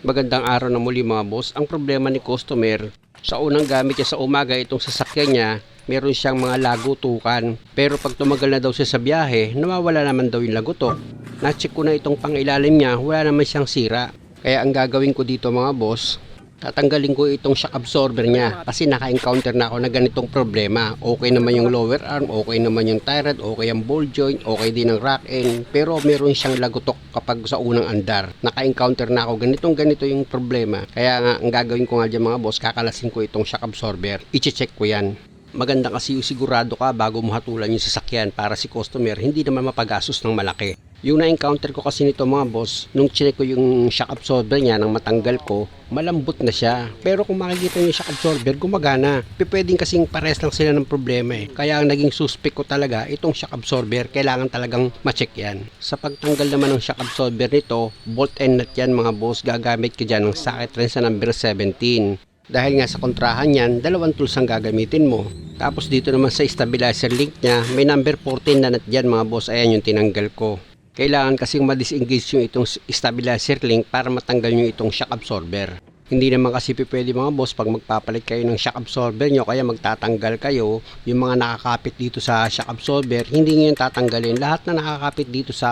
Magandang araw na muli mga boss. Ang problema ni customer, sa unang gamit niya sa umaga itong sasakyan niya, meron siyang mga lagutukan. Pero pag tumagal na daw siya sa biyahe, nawawala naman daw yung lagutok. Na-check ko na itong pangilalim niya, wala naman siyang sira. Kaya ang gagawin ko dito mga boss, tatanggalin ko itong shock absorber niya kasi naka-encounter na ako na ganitong problema. Okay naman yung lower arm, okay naman yung tie rod, okay ang ball joint, okay din ang rack end, pero meron siyang lagutok kapag sa unang andar. Naka-encounter na ako ganito yung problema. Kaya nga ang gagawin ko nga dyan mga boss, kakalasin ko itong shock absorber. I-check ko yan. Maganda kasi yung sigurado ka bago mo hatulan yung sasakyan para si customer hindi naman mapagastos ng malaki. Yung na-encounter ko kasi nito mga boss, nung chinek ko yung shock absorber niya nang matanggal ko, malambot na siya. Pero kung makikita niyo yung shock absorber, gumagana. Pwedeng kasing pares lang sila ng problema eh. Kaya ang naging suspect ko talaga, itong shock absorber, kailangan talagang ma-check yan. Sa pagtanggal naman ng shock absorber nito, bolt and nut yan mga boss, gagamit ko dyan ng socket wrench sa number 17. Dahil nga sa kontrahan yan, dalawang tools ang gagamitin mo. Tapos dito naman sa stabilizer link niya, may number 14 na nut dyan mga boss, ayan yung tinanggal ko. Kailangan kasing ma-disengage yung itong stabilizer link para matanggal nyo itong shock absorber. Hindi naman kasi pwede mga boss pag magpapalit kayo ng shock absorber nyo kaya magtatanggal kayo, yung mga nakakapit dito sa shock absorber, hindi nyo yung tatanggalin. Lahat na nakakapit dito sa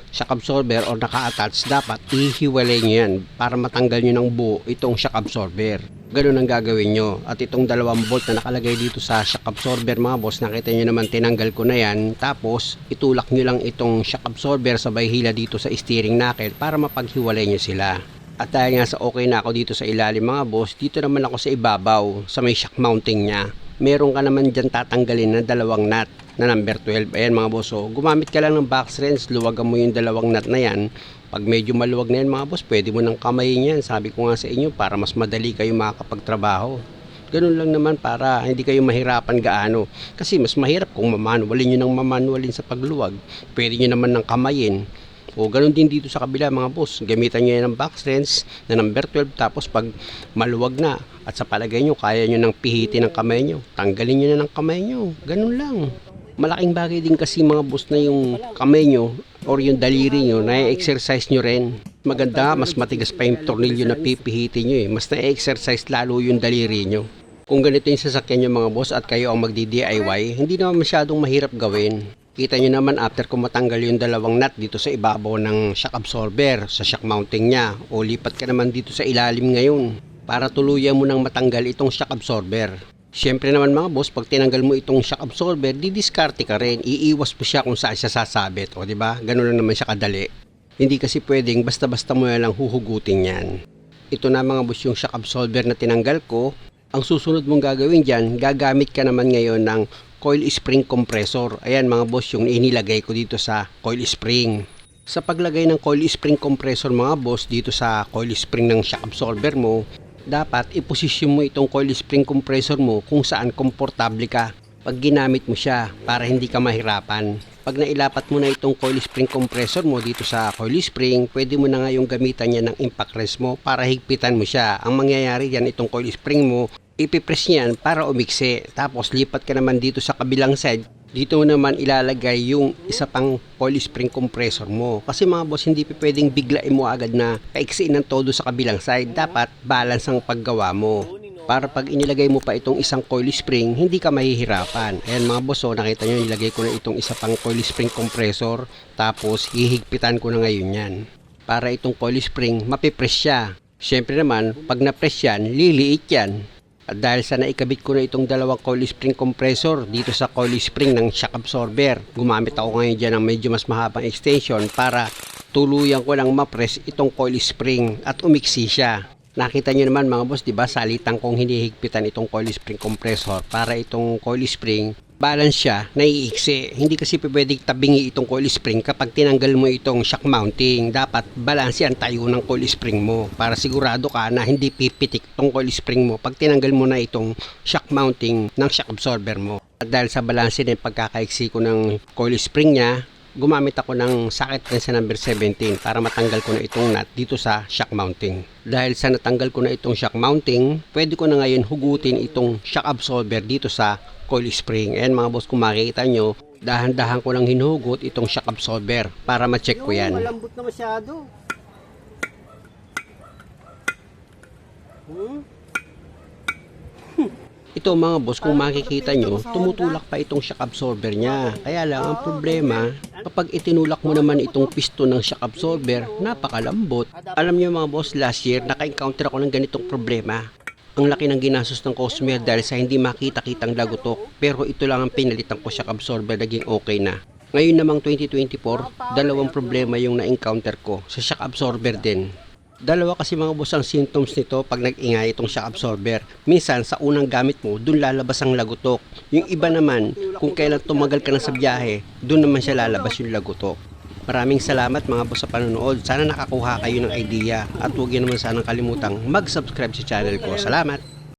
shock absorber or naka-attach, dapat ihiwalay nyo yan para matanggal nyo ng buo itong shock absorber. Ganun ang gagawin nyo. At itong dalawang bolt na nakalagay dito sa shock absorber mga boss, nakita nyo naman tinanggal ko na yan. Tapos itulak nyo lang itong shock absorber sabay hila dito sa steering knuckle para mapaghiwalay nyo sila. At dahil nga sa okay na ako dito sa ilalim mga boss, dito naman ako sa ibabaw sa may shock mounting niya. Meron ka naman dyan tatanggalin na dalawang nut na number 12. Ayan mga boss, so, gumamit ka lang ng box wrench, luwagan mo yung dalawang nut na yan. Pag medyo maluwag na yan mga boss, pwede mo nang kamayin yan. Sabi ko nga sa inyo para mas madali kayo makakapagtrabaho. Ganun lang naman para hindi kayo mahirapan gaano. Kasi mas mahirap kung mamanualin nyo ng mamanualin sa pagluwag. Pwede nyo naman ng kamayin. O ganun din dito sa kabila mga boss. Gamitan nyo yan ng box wrench na number 12. Tapos pag maluwag na at sa palagay nyo kaya nyo nang pihitin ng kamay nyo, tanggalin nyo na ng kamay nyo. Ganun lang. Malaking bagay din kasi mga boss na yung kamay nyo or yung daliri nyo na i-exercise nyo rin. Maganda, mas matigas pa yung tornilyo na pipihitin nyo eh. Mas na-exercise lalo yung daliri nyo. Kung ganito yung sasakyan nyo mga boss at kayo ang magdi-DIY, hindi naman masyadong mahirap gawin. Kita nyo naman after kung matanggal yung dalawang nut dito sa ibabaw ng shock absorber sa shock mounting niya, o lipat ka naman dito sa ilalim ngayon para tuluyan mo nang matanggal itong shock absorber. Siyempre naman mga boss, pag tinanggal mo itong shock absorber, didiskarte ka rin. Iiwas mo siya kung saan siya sasabit. O diba? Ganun lang naman siya kadali. Hindi kasi pwedeng basta-basta mo na lang huhugutin yan. Ito na mga boss yung shock absorber na tinanggal ko. Ang susunod mong gagawin dyan, gagamit ka naman ngayon ng coil spring compressor. Ayan mga boss yung inilagay ko dito sa coil spring. Sa paglagay ng coil spring compressor mga boss dito sa coil spring ng shock absorber mo, dapat iposisyon mo itong coil spring compressor mo kung saan komportable ka pag ginamit mo siya para hindi ka mahirapan. Pag nailapat mo na itong coil spring compressor mo dito sa coil spring, pwede mo na ngayong gamitan niya ng impact wrench mo para higpitan mo siya. Ang mangyayari dyan, itong coil spring mo, ipipress niyan para umiksi. Tapos lipat ka naman dito sa kabilang side. Dito naman ilalagay yung isa pang coil spring compressor mo. Kasi mga boss, hindi pwedeng biglain mo agad na kaiksiin ng todo sa kabilang side. Dapat balance ang paggawa mo. Para pag inilagay mo pa itong isang coil spring, hindi ka mahihirapan. Ayan mga boss, so nakita nyo, nilagay ko na itong isa pang coil spring compressor. Tapos hihigpitan ko na ngayon yan. Para itong coil spring, mapipress siya. Siyempre naman, pag na-press yan, liliit yan. At dahil sa naikabit ko na itong dalawang coil spring compressor dito sa coil spring ng shock absorber, gumamit ako ngayon dyan ng medyo mas mahabang extension para tuluyan ko lang ma-press itong coil spring at umiksi siya. Nakita nyo naman mga boss, diba, salitan kong hinihigpitan itong coil spring compressor para itong coil spring balance siya, naiiksi. Hindi kasi pwedeng tabingi itong coil spring kapag tinanggal mo itong shock mounting. Dapat balance ang tayo ng coil spring mo para sigurado ka na hindi pipitik itong coil spring mo pag tinanggal mo na itong shock mounting ng shock absorber mo. At dahil sa balance din pagkakaiksi ko ng coil spring niya, gumamit ako ng socket wrench sa number 17 para matanggal ko na itong nut dito sa shock mounting. Dahil sa natanggal ko na itong shock mounting, pwede ko na ngayon hugutin itong shock absorber dito sa coil spring. Ayan mga boss, kung makikita nyo, dahan-dahan ko lang hinuhugot itong shock absorber para ma-check ko yan. Malambot na masyado. Ito mga boss, kung makikita nyo, tumutulak pa itong shock absorber niya. Kaya lang ang problema, kapag itinulak mo naman itong piston ng shock absorber, napakalambot. Alam nyo mga boss, last year, naka-encounter ako ng ganitong problema. Ang laki ng ginastos ng customer dahil sa hindi makita-kitang lagutok. Pero ito lang ang pinalitan ko shock absorber, naging okay na. Ngayon namang 2024, dalawang problema yung na-encounter ko sa shock absorber din. Dalawa kasi mga boss ang symptoms nito pag nag-ingay itong shock absorber. Minsan sa unang gamit mo, dun lalabas ang lagutok. Yung iba naman, kung kailan tumagal ka na sa biyahe, dun naman siya lalabas yung lagutok. Maraming salamat mga boss sa panonood. Sana nakakuha kayo ng idea at huwag niyo naman sanang kalimutang mag-subscribe sa channel ko. Salamat!